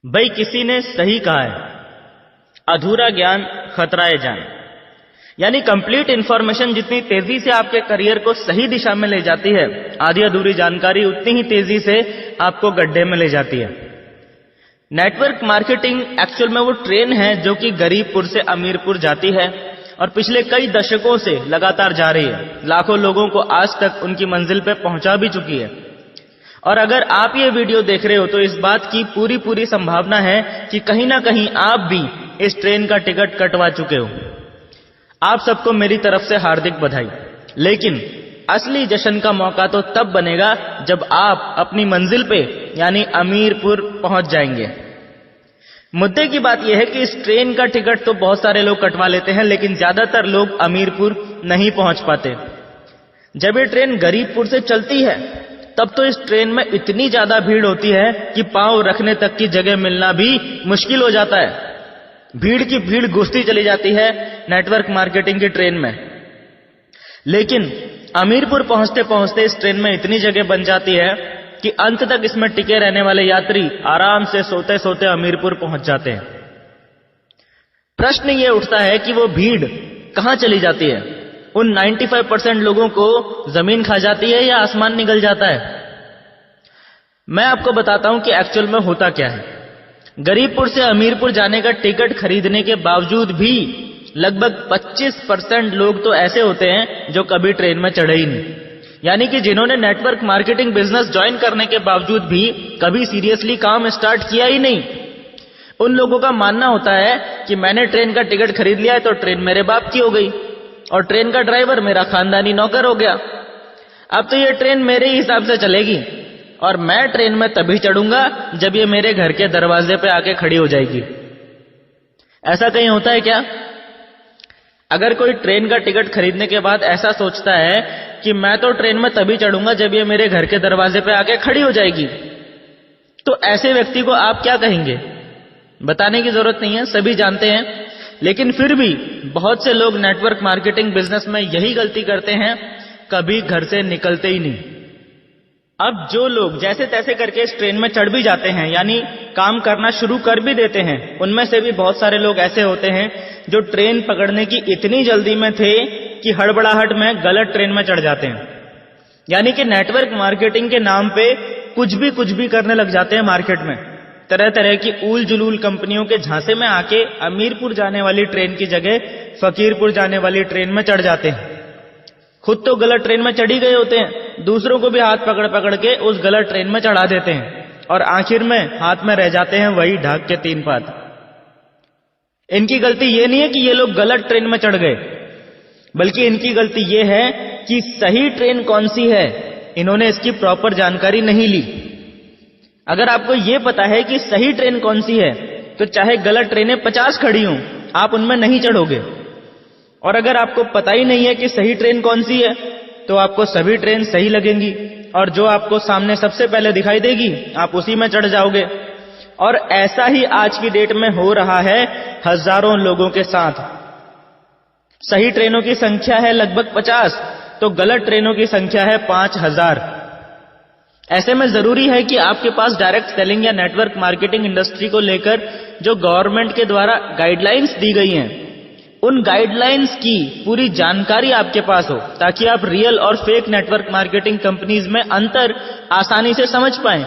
भाई किसी ने सही कहा है, अधूरा ज्ञान खतराए जान। यानी कंप्लीट इंफॉर्मेशन जितनी तेजी से आपके करियर को सही दिशा में ले जाती है, आधी अधूरी जानकारी उतनी ही तेजी से आपको गड्ढे में ले जाती है। नेटवर्क मार्केटिंग एक्चुअल में वो ट्रेन है जो कि गरीबपुर से अमीरपुर जाती है और पिछले कई दशकों से लगातार जा रही है। लाखों लोगों को आज तक उनकी मंजिल पे पहुंचा भी चुकी है। और अगर आप ये वीडियो देख रहे हो तो इस बात की पूरी संभावना है कि कहीं ना कहीं आप भी इस ट्रेन का टिकट कटवा चुके हो। आप सबको मेरी तरफ से हार्दिक बधाई। लेकिन असली जश्न का मौका तो तब बनेगा जब आप अपनी मंजिल पे यानी अमीरपुर पहुंच जाएंगे। मुद्दे की बात यह है कि इस ट्रेन का टिकट तो बहुत सारे लोग कटवा लेते हैं, लेकिन ज्यादातर लोग अमीरपुर नहीं पहुंच पाते। जब ये ट्रेन गरीबपुर से चलती है तब तो इस ट्रेन में इतनी ज्यादा भीड़ होती है कि पांव रखने तक की जगह मिलना भी मुश्किल हो जाता है। भीड़ की भीड़ घुसती चली जाती है नेटवर्क मार्केटिंग की ट्रेन में। लेकिन अमीरपुर पहुंचते पहुंचते इस ट्रेन में इतनी जगह बन जाती है कि अंत तक इसमें टिके रहने वाले यात्री आराम से सोते सोते अमीरपुर पहुंच जाते हैं। प्रश्न ये उठता है कि वो भीड़ कहां चली जाती है? उन 95% लोगों को जमीन खा जाती है या आसमान निगल जाता है? मैं आपको बताता हूं कि एक्चुअल में होता क्या है। गरीबपुर से अमीरपुर जाने का टिकट खरीदने के बावजूद भी लगभग 25% लोग तो ऐसे होते हैं जो कभी ट्रेन में चढ़े ही नहीं। यानी कि जिन्होंने नेटवर्क मार्केटिंग बिजनेस ज्वाइन करने के बावजूद भी कभी सीरियसली काम स्टार्ट किया ही नहीं। उन लोगों का मानना होता है कि मैंने ट्रेन का टिकट खरीद लिया है तो ट्रेन मेरे बाप की हो गई और ट्रेन का ड्राइवर मेरा खानदानी नौकर हो गया। अब तो ये ट्रेन मेरे हिसाब से चलेगी और मैं ट्रेन में तभी चढ़ूंगा जब ये मेरे घर के दरवाजे पे आके खड़ी हो जाएगी। ऐसा कहीं होता है क्या? अगर कोई ट्रेन का टिकट खरीदने के बाद ऐसा सोचता है कि मैं तो ट्रेन में तभी चढ़ूंगा जब ये मेरे घर के दरवाजे पे आके खड़ी हो जाएगी, तो ऐसे व्यक्ति को आप क्या कहेंगे? बताने की जरूरत नहीं है, सभी जानते हैं। लेकिन फिर भी बहुत से लोग नेटवर्क मार्केटिंग बिजनेस में यही गलती करते हैं, कभी घर से निकलते ही नहीं। अब जो लोग जैसे तैसे करके इस ट्रेन में चढ़ भी जाते हैं, यानी काम करना शुरू कर भी देते हैं, उनमें से भी बहुत सारे लोग ऐसे होते हैं जो ट्रेन पकड़ने की इतनी जल्दी में थे कि हड़बड़ाहट में गलत ट्रेन में चढ़ जाते हैं। यानी कि नेटवर्क मार्केटिंग के नाम पे कुछ भी करने लग जाते हैं मार्केट में। तरह तरह की ऊल जुलूल कंपनियों के झांसे में आके अमीरपुर जाने वाली ट्रेन की जगह फकीरपुर जाने वाली ट्रेन में चढ़ जाते हैं। खुद तो गलत ट्रेन में चढ़ी गए होते हैं, दूसरों को भी हाथ पकड़ के उस गलत ट्रेन में चढ़ा देते हैं और आखिर में हाथ में रह जाते हैं वही ढाक के 3 पात। इनकी गलती ये नहीं है कि ये लोग गलत ट्रेन में चढ़ गए, बल्कि इनकी गलती ये है कि सही ट्रेन कौन सी है, इन्होंने इसकी प्रॉपर जानकारी नहीं ली। अगर आपको ये पता है कि सही ट्रेन कौन सी है तो चाहे गलत ट्रेनें 50 खड़ी हों, आप उनमें नहीं चढ़ोगे। और अगर आपको पता ही नहीं है कि सही ट्रेन कौन सी है तो आपको सभी ट्रेन सही लगेंगी और जो आपको सामने सबसे पहले दिखाई देगी आप उसी में चढ़ जाओगे। और ऐसा ही आज की डेट में हो रहा है हजारों लोगों के साथ। सही ट्रेनों की संख्या है लगभग 50 तो गलत ट्रेनों की संख्या है 5000। ऐसे में जरूरी है कि आपके पास डायरेक्ट सेलिंग या नेटवर्क मार्केटिंग इंडस्ट्री को लेकर जो गवर्नमेंट के द्वारा गाइडलाइंस दी गई हैं, उन गाइडलाइंस की पूरी जानकारी आपके पास हो, ताकि आप रियल और फेक नेटवर्क मार्केटिंग कंपनीज में अंतर आसानी से समझ पाएं।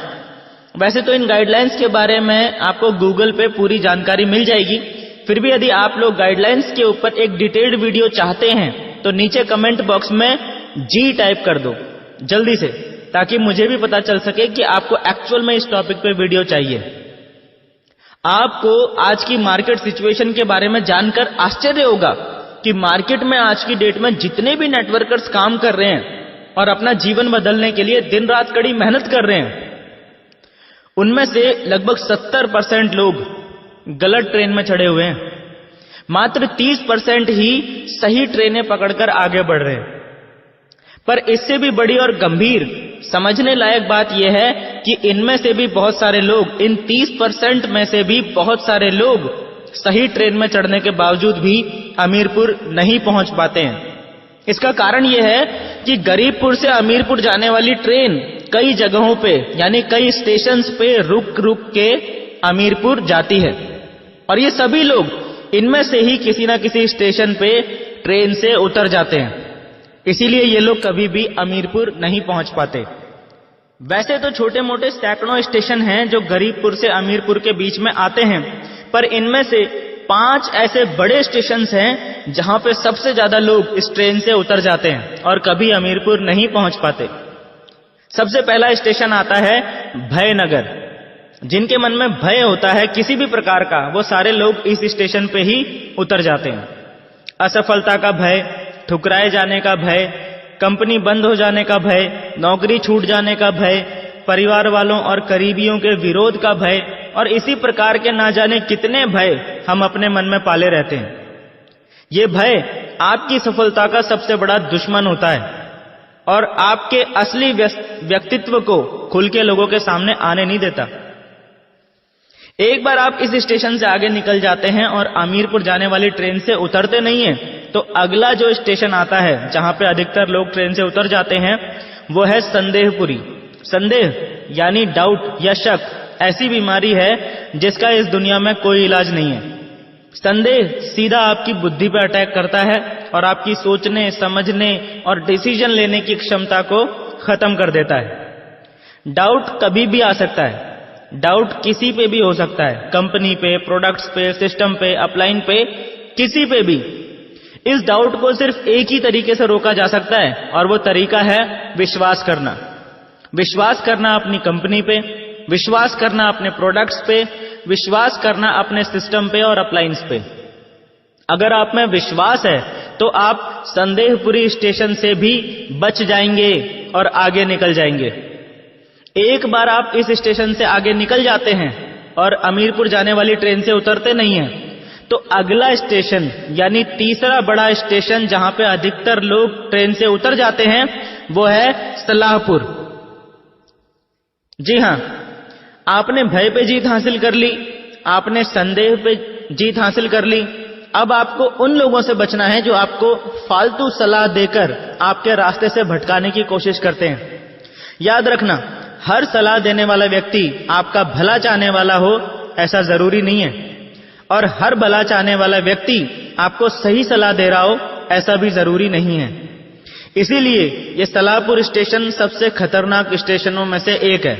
वैसे तो इन गाइडलाइंस के बारे में आपको गूगल पे पूरी जानकारी मिल जाएगी, फिर भी यदि आप लोग गाइडलाइंस के ऊपर एक डिटेल्ड वीडियो चाहते हैं तो नीचे कमेंट बॉक्स में जी टाइप कर दो जल्दी से, ताकि मुझे भी पता चल सके कि आपको एक्चुअल में इस टॉपिक पे वीडियो चाहिए। आपको आज की मार्केट सिचुएशन के बारे में जानकर आश्चर्य होगा कि मार्केट में आज की डेट में जितने भी नेटवर्कर्स काम कर रहे हैं और अपना जीवन बदलने के लिए दिन रात कड़ी मेहनत कर रहे हैं, उनमें से लगभग 70% लोग गलत ट्रेन में चढ़े हुए हैं। मात्र 30% ही सही ट्रेनें पकड़कर आगे बढ़ रहे हैं। पर इससे भी बड़ी और गंभीर समझने लायक बात यह है कि इनमें से भी बहुत सारे लोग, इन 30% में से भी बहुत सारे लोग सही ट्रेन में चढ़ने के बावजूद भी अमीरपुर नहीं पहुंच पाते हैं। इसका कारण यह है कि गरीबपुर से अमीरपुर जाने वाली ट्रेन कई जगहों पे यानी कई स्टेशंस पे रुक के अमीरपुर जाती है। और ये सभी लोग इनमें से ही किसी ना किसी स्टेशन पे ट्रेन से उतर जाते हैं, इसीलिए ये लोग कभी भी अमीरपुर नहीं पहुंच पाते। वैसे तो छोटे मोटे सैकड़ों स्टेशन हैं जो गरीबपुर से अमीरपुर के बीच में आते हैं, पर इनमें से 5 ऐसे बड़े स्टेशन हैं जहां पे सबसे ज्यादा लोग इस ट्रेन से उतर जाते हैं और कभी अमीरपुर नहीं पहुंच पाते। सबसे पहला स्टेशन आता है भयनगर। जिनके मन में भय होता है किसी भी प्रकार का, वो सारे लोग इस स्टेशन पे ही उतर जाते हैं। असफलता का भय, ठुकराए जाने का भय, कंपनी बंद हो जाने का भय, नौकरी छूट जाने का भय, परिवार वालों और करीबियों के विरोध का भय और इसी प्रकार के ना जाने कितने भय हम अपने मन में पाले रहते हैं। ये भय आपकी सफलता का सबसे बड़ा दुश्मन होता है और आपके असली व्यक्तित्व को खुल के लोगों के सामने आने नहीं देता। एक बार आप इस स्टेशन से आगे निकल जाते हैं और अमीरपुर जाने वाली ट्रेन से उतरते नहीं हैं, तो अगला जो स्टेशन आता है जहां पे अधिकतर लोग ट्रेन से उतर जाते हैं वो है संदेहपुरी। संदेह यानी डाउट या शक ऐसी बीमारी है जिसका इस दुनिया में कोई इलाज नहीं है। संदेह सीधा आपकी बुद्धि पर अटैक करता है और आपकी सोचने, समझने और डिसीजन लेने की क्षमता को खत्म कर देता है। डाउट कभी भी आ सकता है, डाउट किसी पे भी हो सकता है, कंपनी पे, प्रोडक्ट्स पे, सिस्टम पे, अपलाइन पे, किसी पे भी। इस डाउट को सिर्फ एक ही तरीके से रोका जा सकता है और वो तरीका है विश्वास करना। विश्वास करना अपनी कंपनी पे, विश्वास करना अपने प्रोडक्ट्स पे, विश्वास करना अपने सिस्टम पे और अपलाइंस पे। अगर आप में विश्वास है तो आप संदेहपुरी स्टेशन से भी बच जाएंगे और आगे निकल जाएंगे। एक बार आप इस स्टेशन से आगे निकल जाते हैं और अमीरपुर जाने वाली ट्रेन से उतरते नहीं हैं, तो अगला स्टेशन यानी तीसरा बड़ा स्टेशन जहां पे अधिकतर लोग ट्रेन से उतर जाते हैं वो है सलाहपुर। जी हां, आपने भय पे जीत हासिल कर ली, आपने संदेह पे जीत हासिल कर ली। अब आपको उन लोगों से बचना है जो आपको फालतू सलाह देकर आपके रास्ते से भटकाने की कोशिश करते हैं। याद रखना, हर सलाह देने वाला व्यक्ति आपका भला चाहने वाला हो ऐसा जरूरी नहीं है, और हर भला चाहने वाला व्यक्ति आपको सही सलाह दे रहा हो ऐसा भी जरूरी नहीं है। इसीलिए ये सलाहपुर स्टेशन सबसे खतरनाक स्टेशनों में से एक है।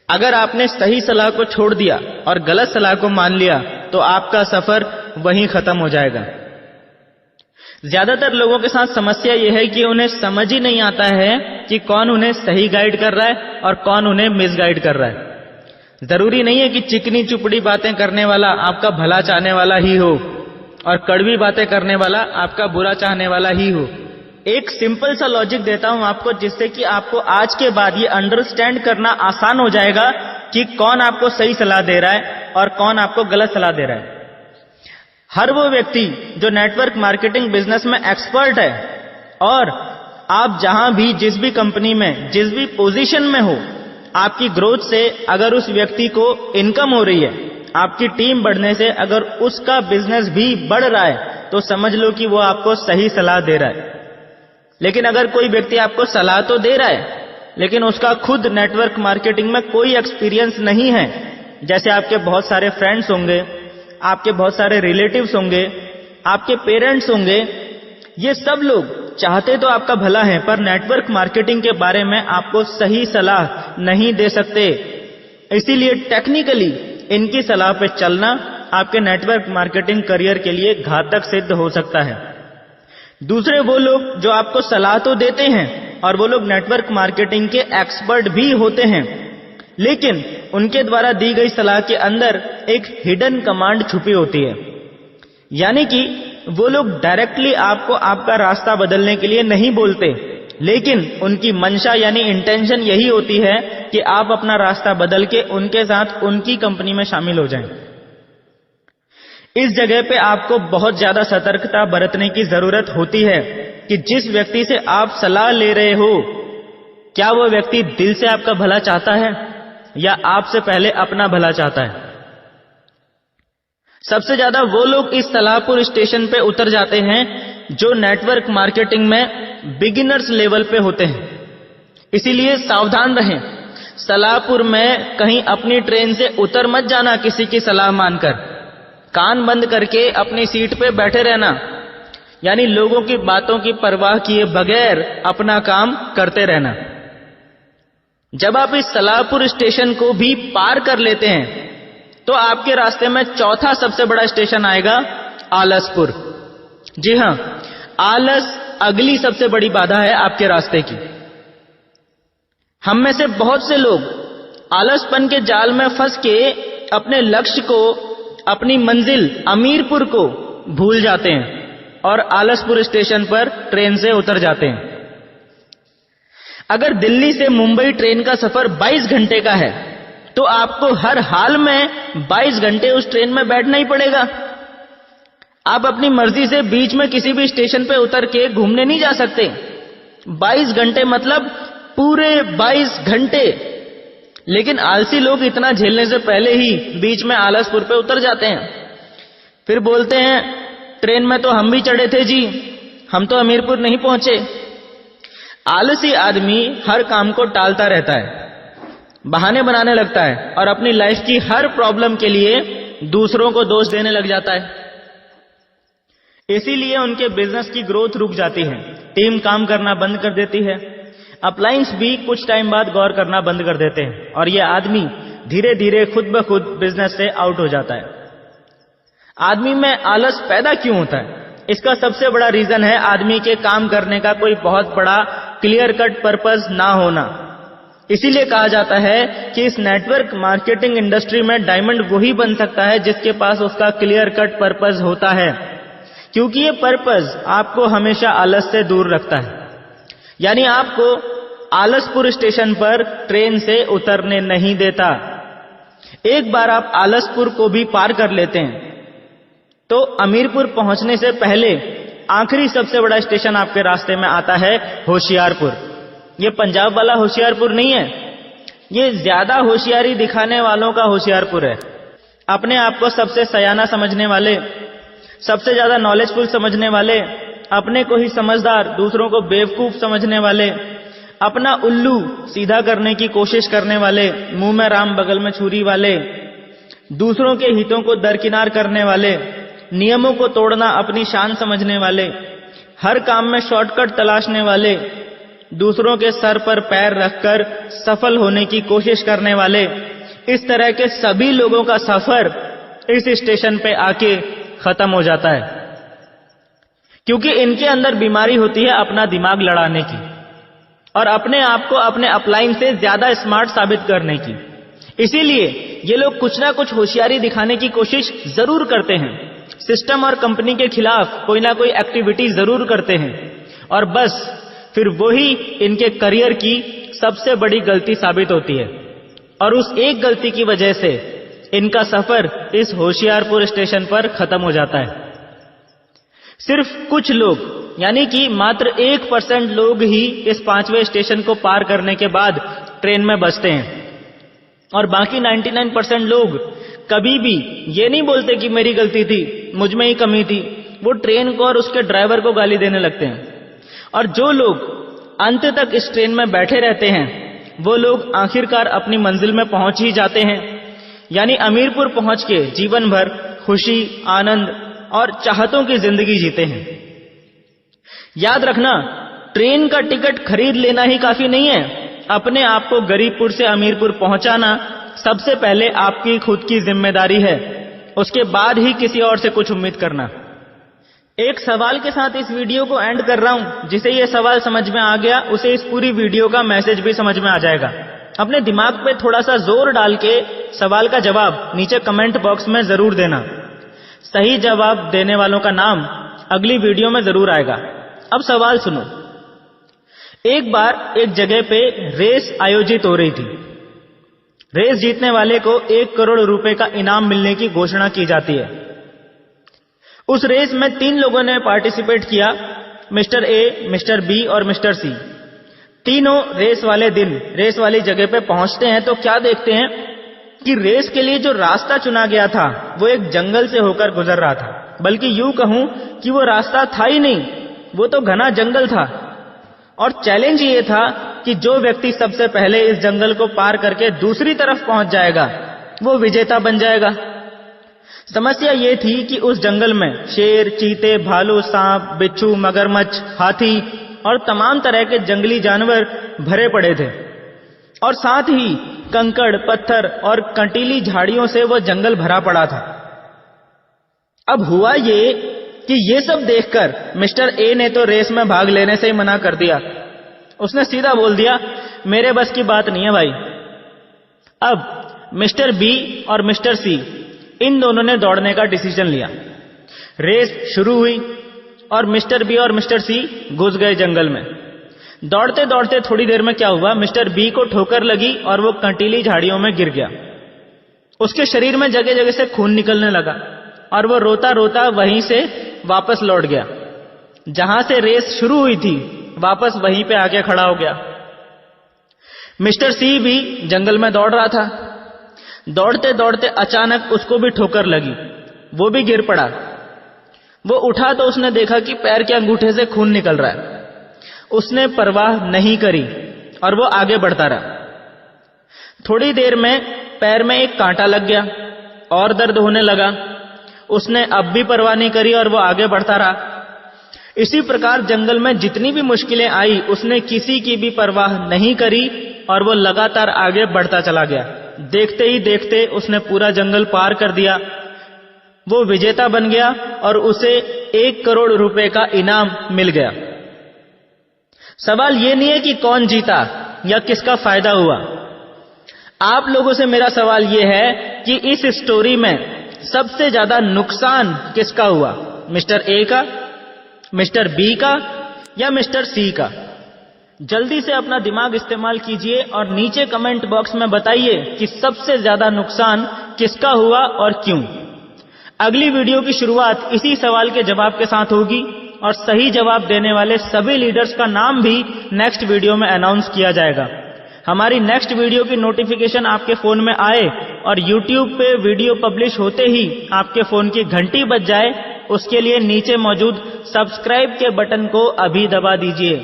अगर आपने सही सलाह को छोड़ दिया और गलत सलाह को मान लिया तो आपका सफर वहीं खत्म हो जाएगा। ज्यादातर लोगों के साथ समस्या यह है कि उन्हें समझ ही नहीं आता है कि कौन उन्हें सही गाइड कर रहा है और कौन उन्हें मिसगाइड कर रहा है। जरूरी नहीं है कि चिकनी चुपड़ी बातें करने वाला आपका भला चाहने वाला ही हो और कड़वी बातें करने वाला आपका बुरा चाहने वाला ही हो। एक सिंपल सा लॉजिक देता हूं आपको, जिससे कि आपको आज के बाद ये अंडरस्टैंड करना आसान हो जाएगा कि कौन आपको सही सलाह दे रहा है और कौन आपको गलत सलाह दे रहा है। हर वो व्यक्ति जो नेटवर्क मार्केटिंग बिजनेस में एक्सपर्ट है, और आप जहां भी, जिस भी कंपनी में, जिस भी पोजीशन में हो, आपकी ग्रोथ से अगर उस व्यक्ति को इनकम हो रही है, आपकी टीम बढ़ने से अगर उसका बिजनेस भी बढ़ रहा है, तो समझ लो कि वो आपको सही सलाह दे रहा है। लेकिन अगर कोई व्यक्ति आपको सलाह तो दे रहा है लेकिन उसका खुद नेटवर्क मार्केटिंग में कोई एक्सपीरियंस नहीं है, जैसे आपके बहुत सारे फ्रेंड्स होंगे, आपके बहुत सारे रिलेटिव्स होंगे, आपके पेरेंट्स होंगे, ये सब लोग चाहते तो आपका भला है पर नेटवर्क मार्केटिंग के बारे में आपको सही सलाह नहीं दे सकते। इसीलिए टेक्निकली इनकी सलाह पे चलना आपके नेटवर्क मार्केटिंग करियर के लिए घातक सिद्ध हो सकता है। दूसरे वो लोग जो आपको सलाह तो देते हैं और वो लोग नेटवर्क मार्केटिंग के एक्सपर्ट भी होते हैं, लेकिन उनके द्वारा दी गई सलाह के अंदर एक हिडन कमांड छुपी होती है। यानी कि वो लोग डायरेक्टली आपको आपका रास्ता बदलने के लिए नहीं बोलते, लेकिन उनकी मंशा यानी इंटेंशन यही होती है कि आप अपना रास्ता बदल के उनके साथ उनकी कंपनी में शामिल हो जाएं। इस जगह पे आपको बहुत ज्यादा सतर्कता बरतने की जरूरत होती है कि जिस व्यक्ति से आप सलाह ले रहे हो, क्या वो व्यक्ति दिल से आपका भला चाहता है या आपसे पहले अपना भला चाहता है। सबसे ज्यादा वो लोग इस सलाहपुर स्टेशन पे उतर जाते हैं जो नेटवर्क मार्केटिंग में बिगिनर्स लेवल पे होते हैं। इसीलिए सावधान रहें। सलाहपुर में कहीं अपनी ट्रेन से उतर मत जाना किसी की सलाह मानकर। कान बंद करके अपनी सीट पे बैठे रहना, यानी लोगों की बातों की परवाह किए बगैर अपना काम करते रहना। जब आप इस सलाहपुर स्टेशन को भी पार कर लेते हैं तो आपके रास्ते में चौथा सबसे बड़ा स्टेशन आएगा आलसपुर। जी हां, आलस अगली सबसे बड़ी बाधा है आपके रास्ते की। हम में से बहुत से लोग आलसपन के जाल में फंस के अपने लक्ष्य को, अपनी मंजिल अमीरपुर को भूल जाते हैं और आलसपुर स्टेशन पर ट्रेन से उतर जाते हैं। अगर दिल्ली से मुंबई ट्रेन का सफर 22 घंटे का है तो आपको हर हाल में 22 घंटे उस ट्रेन में बैठना ही पड़ेगा। आप अपनी मर्जी से बीच में किसी भी स्टेशन पे उतर के घूमने नहीं जा सकते। 22 घंटे मतलब पूरे 22 घंटे। लेकिन आलसी लोग इतना झेलने से पहले ही बीच में आलसपुर पे उतर जाते हैं। फिर बोलते हैं ट्रेन में तो हम भी चढ़े थे जी, हम तो अमीरपुर नहीं पहुंचे। आलसी आदमी हर काम को टालता रहता है, बहाने बनाने लगता है और अपनी लाइफ की हर प्रॉब्लम के लिए दूसरों को दोष देने लग जाता है। इसीलिए उनके बिजनेस की ग्रोथ रुक जाती है, टीम काम करना बंद कर देती है, अपलायंस भी कुछ टाइम बाद गौर करना बंद कर देते हैं और यह आदमी धीरे धीरे खुद ब खुद बिजनेस से आउट हो जाता है। आदमी में आलस पैदा क्यों होता है? इसका सबसे बड़ा रीजन है आदमी के काम करने का कोई बहुत बड़ा क्लियर कट पर्पस ना होना। इसीलिए कहा जाता है कि इस नेटवर्क मार्केटिंग इंडस्ट्री में डायमंड वही बन सकता है जिसके पास उसका क्लियर कट पर्पस होता है, क्योंकि ये पर्पस आपको हमेशा आलस से दूर रखता है। यानी आपको आलसपुर स्टेशन पर ट्रेन से उतरने नहीं देता। एक बार आप आलसपुर को भी पार कर लेते हैं तो अमीरपुर पहुंचने से पहले आखिरी सबसे बड़ा स्टेशन आपके रास्ते में आता है होशियारपुर। ये पंजाब वाला होशियारपुर नहीं है, ये ज्यादा होशियारी दिखाने वालों का होशियारपुर है। अपने आप को सबसे सयाना समझने वाले, सबसे ज्यादा नॉलेजफुल समझने वाले, अपने को ही समझदार दूसरों को बेवकूफ समझने वाले, अपना उल्लू सीधा करने की कोशिश करने वाले, मुंह में राम बगल में छुरी वाले, दूसरों के हितों को दरकिनार करने वाले, नियमों को तोड़ना अपनी शान समझने वाले, हर काम में शॉर्टकट तलाशने वाले, दूसरों के सर पर पैर रखकर सफल होने की कोशिश करने वाले, इस तरह के सभी लोगों का सफर इस स्टेशन पे आके खत्म हो जाता है, क्योंकि इनके अंदर बीमारी होती है अपना दिमाग लड़ाने की और अपने आप को अपने अपलाइन से ज्यादा स्मार्ट साबित करने की। इसीलिए ये लोग कुछ ना कुछ होशियारी दिखाने की कोशिश जरूर करते हैं, सिस्टम और कंपनी के खिलाफ कोई ना कोई एक्टिविटी जरूर करते हैं और बस फिर वही इनके करियर की सबसे बड़ी गलती साबित होती है और उस एक गलती की वजह से इनका सफर इस होशियारपुर स्टेशन पर खत्म हो जाता है। सिर्फ कुछ लोग यानी कि मात्र 1% लोग ही इस 5वें स्टेशन को पार करने के बाद ट्रेन में बसते हैं और बाकी 99% लोग कभी भी ये नहीं बोलते कि मेरी गलती थी, मुझ में ही कमी थी। वो ट्रेन को और उसके ड्राइवर को गाली देने लगते हैं और जो लोग अंत तक इस ट्रेन में बैठे रहते हैं वो लोग आखिरकार अपनी मंजिल में पहुंच ही जाते हैं, यानी अमीरपुर पहुंच के जीवन भर खुशी, आनंद और चाहतों की जिंदगी जीते हैं। याद रखना, ट्रेन का टिकट खरीद लेना ही काफी नहीं है, अपने आप को गरीबपुर से अमीरपुर पहुंचाना सबसे पहले आपकी खुद की जिम्मेदारी है, उसके बाद ही किसी और से कुछ उम्मीद करना। एक सवाल के साथ इस वीडियो को एंड कर रहा हूं, जिसे ये सवाल समझ में आ गया उसे इस पूरी वीडियो का मैसेज भी समझ में आ जाएगा। अपने दिमाग पे थोड़ा सा जोर डाल के सवाल का जवाब नीचे कमेंट बॉक्स में जरूर देना। सही जवाब देने वालों का नाम अगली वीडियो में जरूर आएगा। अब सवाल सुनो। एक बार एक जगह पे रेस आयोजित हो रही थी। रेस जीतने वाले को 1 करोड़ रुपए का इनाम मिलने की घोषणा की जाती है। उस रेस में 3 लोगों ने पार्टिसिपेट किया, मिस्टर ए, मिस्टर बी और मिस्टर सी। तीनों रेस वाले दिन रेस वाली जगह पे पहुंचते हैं तो क्या देखते हैं कि रेस के लिए जो रास्ता चुना गया था वो एक जंगल से होकर गुजर रहा था, बल्कि यूं कहूं कि वो रास्ता था ही नहीं, वो तो घना जंगल था। और चैलेंज ये था कि कि जो व्यक्ति सबसे पहले इस जंगल को पार करके दूसरी तरफ पहुंच जाएगा वो विजेता बन जाएगा। समस्या ये थी कि उस जंगल में शेर, चीते, भालू, सांप, बिच्छू, मगरमच्छ, हाथी और तमाम तरह के जंगली जानवर भरे पड़े थे और साथ ही कंकड़, पत्थर और कंटीली झाड़ियों से वो जंगल भरा पड़ा था। अब हुआ ये कि ये सब देखकर मिस्टर ए ने तो रेस में भाग लेने से ही मना कर दिया। उसने सीधा बोल दिया, मेरे बस की बात नहीं है भाई। अब मिस्टर बी और मिस्टर सी इन दोनों ने दौड़ने का डिसीजन लिया। रेस शुरू हुई और मिस्टर बी और मिस्टर सी घुस गए जंगल में। दौड़ते दौड़ते थोड़ी देर में क्या हुआ, मिस्टर बी को ठोकर लगी और वो कंटीली झाड़ियों में गिर गया। उसके शरीर में जगह जगह से खून निकलने लगा और वो रोता रोता वहीं से वापस लौट गया। जहां से रेस शुरू हुई थी वापस वहीं पे आके खड़ा हो गया। मिस्टर सी भी जंगल में दौड़ रहा था। दौड़ते दौड़ते अचानक उसको भी ठोकर लगी, वो भी गिर पड़ा। वो उठा तो उसने देखा कि पैर के अंगूठे से खून निकल रहा है। उसने परवाह नहीं करी और वो आगे बढ़ता रहा। थोड़ी देर में पैर में एक कांटा लग गया और दर्द होने लगा। उसने अब भी परवाह नहीं करी और वो आगे बढ़ता रहा। इसी प्रकार जंगल में जितनी भी मुश्किलें आई उसने किसी की भी परवाह नहीं करी और वो लगातार आगे बढ़ता चला गया। देखते ही देखते उसने पूरा जंगल पार कर दिया। वो विजेता बन गया और उसे 1 करोड़ रुपए का इनाम मिल गया। सवाल ये नहीं है कि कौन जीता या किसका फायदा हुआ। आप लोगों से मेरा सवाल ये है कि इस स्टोरी में सबसे ज्यादा नुकसान किसका हुआ, मिस्टर ए का, मिस्टर बी का या मिस्टर सी का? जल्दी से अपना दिमाग इस्तेमाल कीजिए और नीचे कमेंट बॉक्स में बताइए कि सबसे ज्यादा नुकसान किसका हुआ और क्यों। अगली वीडियो की शुरुआत इसी सवाल के जवाब के साथ होगी और सही जवाब देने वाले सभी लीडर्स का नाम भी नेक्स्ट वीडियो में अनाउंस किया जाएगा। हमारी नेक्स्ट वीडियो की नोटिफिकेशन आपके फोन में आए और YouTube पे वीडियो पब्लिश होते ही आपके फोन की घंटी बज जाए, उसके लिए नीचे मौजूद सब्सक्राइब के बटन को अभी दबा दीजिए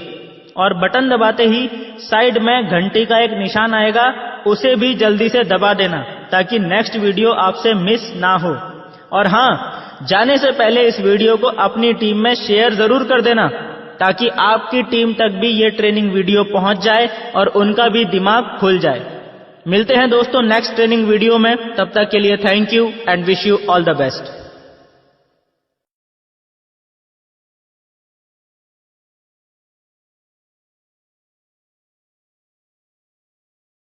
और बटन दबाते ही साइड में घंटी का एक निशान आएगा, उसे भी जल्दी से दबा देना ताकि नेक्स्ट वीडियो आपसे मिस ना हो। और हां, जाने से पहले इस वीडियो को अपनी टीम में शेयर जरूर कर देना ताकि आपकी टीम तक भी ये ट्रेनिंग वीडियो पहुंच जाए और उनका भी दिमाग खुल जाए। मिलते हैं दोस्तों नेक्स्ट ट्रेनिंग वीडियो में, तब तक के लिए thank you and wish you all the best.